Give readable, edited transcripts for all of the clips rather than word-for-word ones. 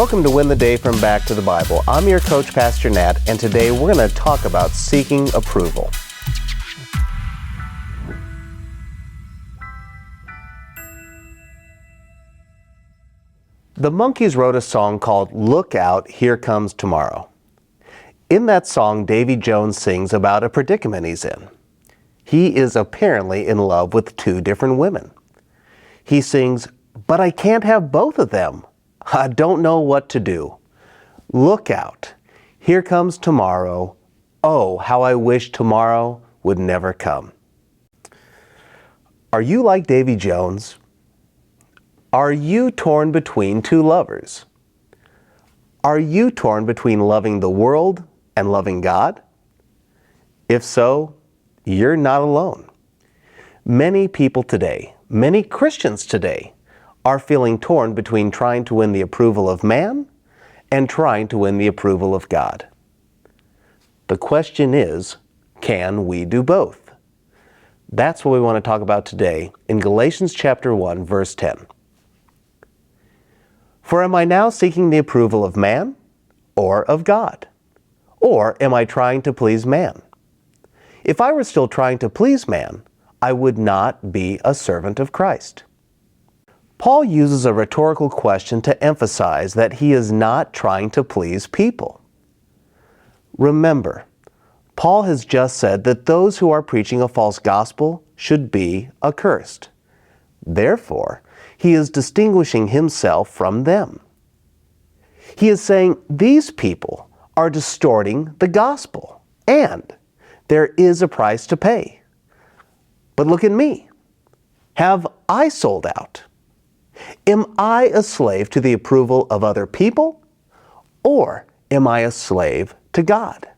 Welcome to Win the Day from Back to the Bible. I'm your coach, Pastor Nat, and today we're going to talk about seeking approval. The Monkees wrote a song called "Look Out, Here Comes Tomorrow." In that song, Davy Jones sings about a predicament he's in. He is apparently in love with two different women. He sings, "But I can't have both of them. I don't know what to do. Look out, here comes tomorrow. Oh, how I wish tomorrow would never come." Are you like Davy Jones? Are you torn between two lovers? Are you torn between loving the world and loving God? If so, you're not alone. Many people today, many Christians today, are feeling torn between trying to win the approval of man and trying to win the approval of God. The question is, can we do both? That's what we want to talk about today in Galatians chapter 1, verse 10. For am I now seeking the approval of man or of God? Or am I trying to please man? If I were still trying to please man, I would not be a servant of Christ. Paul uses a rhetorical question to emphasize that he is not trying to please people. Remember, Paul has just said that those who are preaching a false gospel should be accursed. Therefore, he is distinguishing himself from them. He is saying these people are distorting the gospel, and there is a price to pay. But look at me. Have I sold out? Am I a slave to the approval of other people, or am I a slave to God?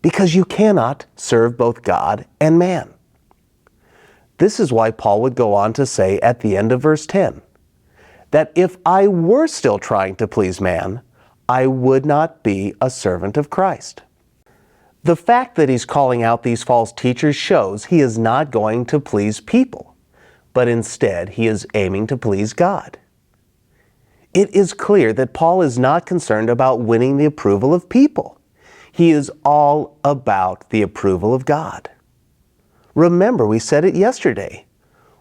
Because you cannot serve both God and man. This is why Paul would go on to say at the end of verse 10, that if I were still trying to please man, I would not be a servant of Christ. The fact that he's calling out these false teachers shows he is not going to please people, but instead he is aiming to please God. It is clear that Paul is not concerned about winning the approval of people. He is all about the approval of God. Remember, we said it yesterday.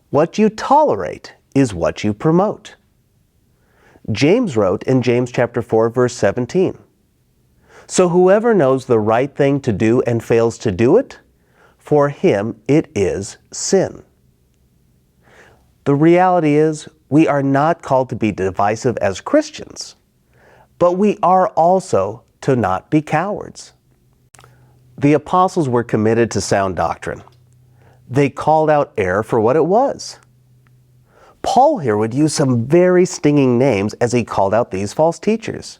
What you tolerate is what you promote. James wrote in James chapter 4, verse 17, "So whoever knows the right thing to do and fails to do it, for him it is sin." The reality is, we are not called to be divisive as Christians, but we are also to not be cowards. The apostles were committed to sound doctrine. They called out error for what it was. Paul here would use some very stinging names as he called out these false teachers.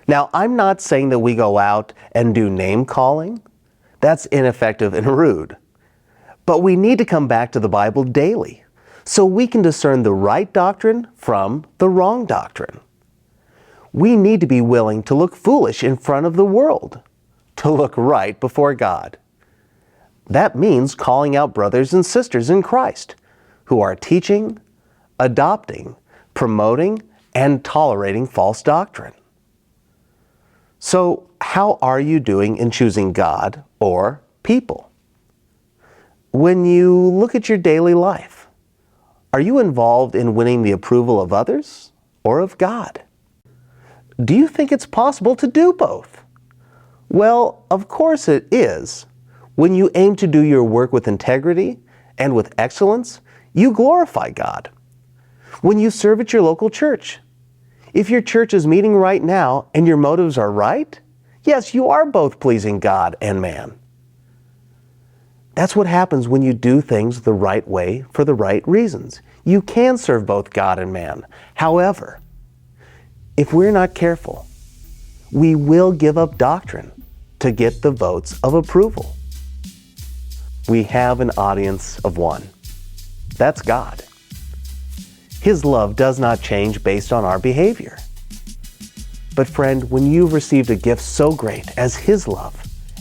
Now, I'm not saying that we go out and do name calling. That's ineffective and rude. But we need to come back to the Bible daily, so we can discern the right doctrine from the wrong doctrine. We need to be willing to look foolish in front of the world, to look right before God. That means calling out brothers and sisters in Christ who are teaching, adopting, promoting, and tolerating false doctrine. So, how are you doing in choosing God or people? When you look at your daily life, are you involved in winning the approval of others or of God? Do you think it's possible to do both? Well, of course it is. When you aim to do your work with integrity and with excellence, you glorify God. When you serve at your local church, if your church is meeting right now and your motives are right, yes, you are both pleasing God and man. That's what happens when you do things the right way for the right reasons. You can serve both God and man. However, if we're not careful, we will give up doctrine to get the votes of approval. We have an audience of one. That's God. His love does not change based on our behavior. But friend, when you've received a gift so great as His love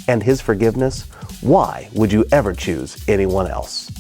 and His forgiveness, why would you ever choose anyone else?